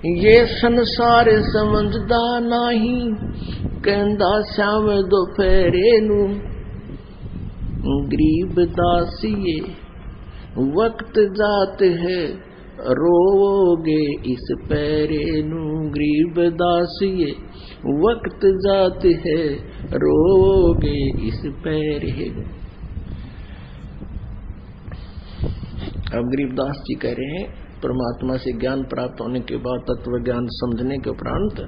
ये संसार समझदा नाही, कहंदा श्याम दोपहरे नू। गरीब दासिए वक्त जात है, रोओगे इस पैरे नू। गरीब दासिए वक्त जात है, रोओगे इस पैरे नू। अब गरीबदास जी कह रहे हैं परमात्मा से ज्ञान प्राप्त होने के बाद, तत्व ज्ञान समझने के उपरांत,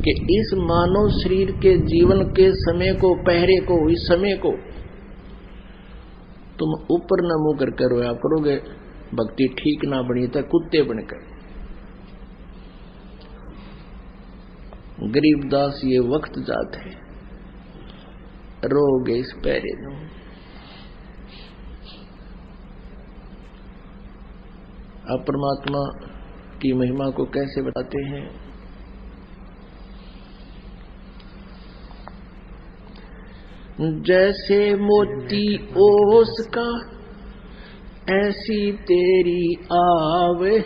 कि इस मानव शरीर के जीवन के समय को, पहरे को, इस समय को तुम ऊपर न मुंह करके रोया करोगे। भक्ति ठीक ना बनी तो कुत्ते बनकर। गरीबदास ये वक्त जात है, रोगे इस पैरे नो। अब परमात्मा की महिमा को कैसे बताते हैं? जैसे मोती ओस का ऐसी तेरी आवे,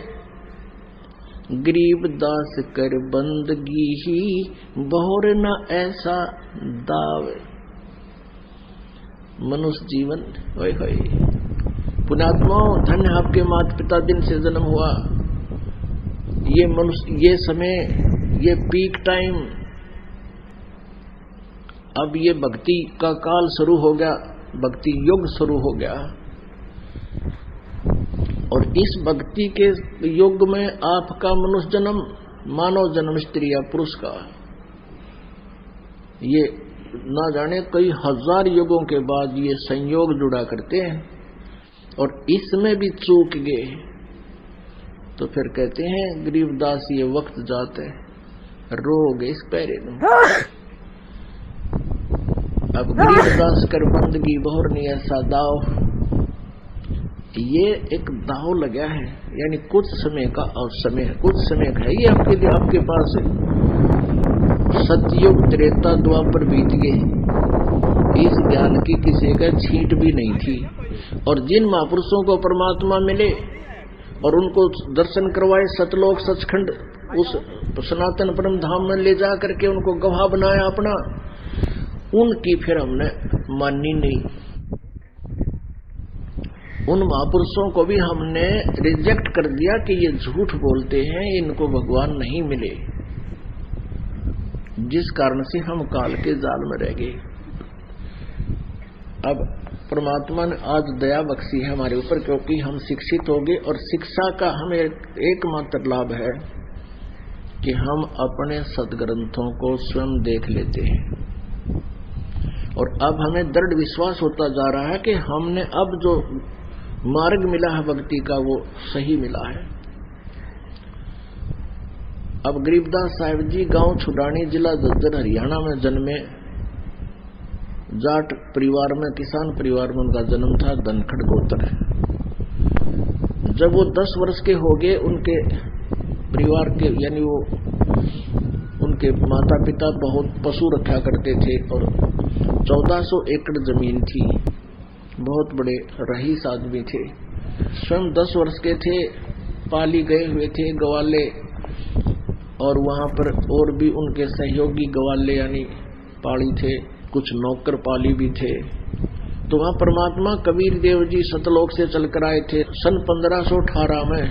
गरीबदास कर बंदगी ही बहुर न ऐसा दावे। मनुष्य जीवन होय होय। पुण्यात्माओं, धन्य आपके माता पिता दिन से जन्म हुआ। ये मनुष्य, ये समय, ये पीक टाइम, अब ये भक्ति का काल शुरू हो गया, भक्ति युग शुरू हो गया। और इस भक्ति के युग में आपका मनुष्य जन्म, मानव जन्म स्त्री या पुरुष का, ये ना जाने कई हजार युगों के बाद ये संयोग जुड़ा करते हैं। और इसमें भी चूक गए तो फिर कहते हैं गरीबदास ये वक्त जाते रोग इस पैरे नो। अब गरीबदास कर बंदगी बहुर नहीं ऐसा दाव, ये एक दाव लगा है, यानी कुछ समय का और समय है, कुछ समय है ये आपके लिए, आपके पास है। सतयुग त्रेता द्वापर बीत गए, इस ज्ञान की किसी का छींट भी नहीं थी। और जिन महापुरुषों को परमात्मा मिले और उनको दर्शन करवाए, सतलोक सचखंड उस सनातन परम धाम में ले जा करके उनको गवाह बनाया अपना, उनकी फिर हमने मानी नहीं। उन महापुरुषों को भी हमने रिजेक्ट कर दिया कि ये झूठ बोलते हैं, इनको भगवान नहीं मिले, जिस कारण से हम काल के जाल में रह गए। अब परमात्मा ने आज दया बख्शी है हमारे ऊपर, क्योंकि हम शिक्षित हो गए। और शिक्षा का हमें एकमात्र लाभ है कि हम अपने सदग्रंथों को स्वयं देख लेते हैं। और अब हमें दृढ़ विश्वास होता जा रहा है कि हमने अब जो मार्ग मिला है भक्ति का, वो सही मिला है। अब गरीबदास साहिब जी गांव छुडानी, जिला झज्जर, हरियाणा में जन्मे। जाट परिवार में, किसान परिवार में उनका जन्म था। धनखड़ गोत्र है। जब वो 10 वर्ष के हो गए, उनके परिवार के, यानी वो उनके माता पिता बहुत पशु रखा करते थे और 1400 एकड़ जमीन थी। बहुत बड़े रईस आदमी थे। स्वयं 10 वर्ष के थे, पाली गए हुए थे गवाले, और वहां पर और भी उनके सहयोगी गवाले यानी पाली थे, कुछ नौकर पाली भी थे। तो वहां परमात्मा कबीर देव जी सतलोक से चलकर आए थे। सन 1518 में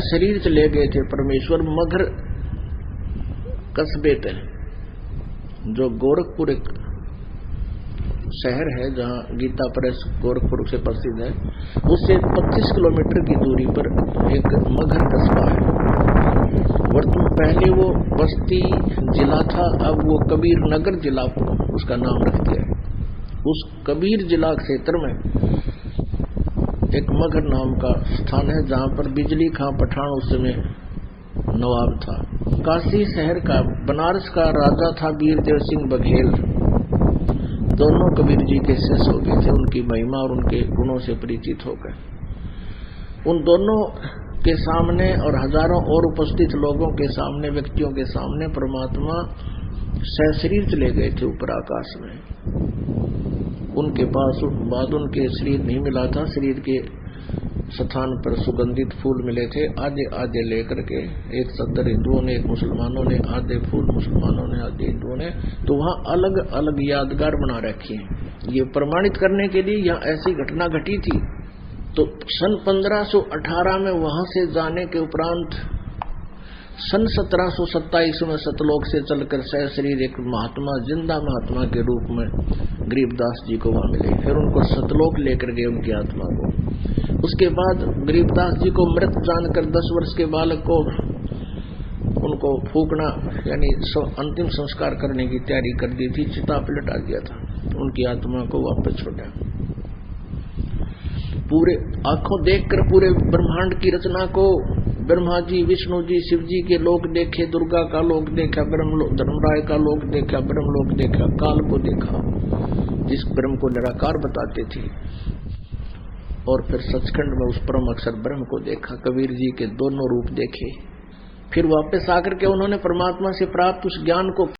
शरीर चले गए थे परमेश्वर मगर कस्बे थे, जो गोरखपुर एक शहर है जहां गीता प्रेस गोरखपुर से प्रसिद्ध है। उससे 25 किलोमीटर की दूरी पर एक मगर कस्बा है। वर्तमान पहले वो बस्ती जिला था, अब वो कबीर नगर जिला उसका नाम रख दिया है। उस कबीर जिला क्षेत्र में एक मगर नाम का स्थान है, जहां पर बिजली खां पठान उस समय नवाब था। काशी शहर का, बनारस का राजा था वीरदेव सिंह बघेल। दोनों कबीर जी के शिष्य हो गए थे, उनकी महिमा और उनके गुणों से परिचित हो गए। उन दोनों के सामने और हजारों और उपस्थित लोगों के सामने, व्यक्तियों के सामने परमात्मा शरीर चले गए थे ऊपर आकाश में। उनके पास बाद उनके शरीर नहीं मिला था, शरीर के स्थान पर सुगंधित फूल मिले थे, आधे आधे लेकर के, एक 70 हिंदुओं ने, एक मुसलमानों ने, आधे फूल मुसलमानों ने, आधे हिंदुओं ने, तो वहां अलग अलग यादगार बना रखी है। ये प्रमाणित करने के लिए यहाँ ऐसी घटना घटी थी। तो सन 1518 में वहां से जाने के उपरांत सन 1727 में सतलोक से चलकर सहशरीर एक महात्मा, जिंदा महात्मा के रूप में गरीबदास जी को वहां मिले। फिर उनको सतलोक लेकर गए उनकी आत्मा को। उसके बाद गरीबदास जी को मृत जानकर 10 वर्ष के बालक को उनको फूकना यानी अंतिम संस्कार करने की तैयारी कर दी थी, चिता पर लटा दिया था। उनकी आत्मा को वापस छोड़ा। पूरे आंखों देखकर पूरे ब्रह्मांड की रचना को ब्रह्मा जी, विष्णु जी, शिव जी के लोक देखे, दुर्गा का लोक देखा, धर्मराय का लोक देखा, ब्रह्मलोक देखा, काल को देखा जिस ब्रह्म को निराकार बताते थे, और फिर सचखंड में उस परम अक्षर ब्रह्म को देखा। कबीर जी के दोनों रूप देखे। फिर वापस आकर के उन्होंने परमात्मा से प्राप्त उस ज्ञान को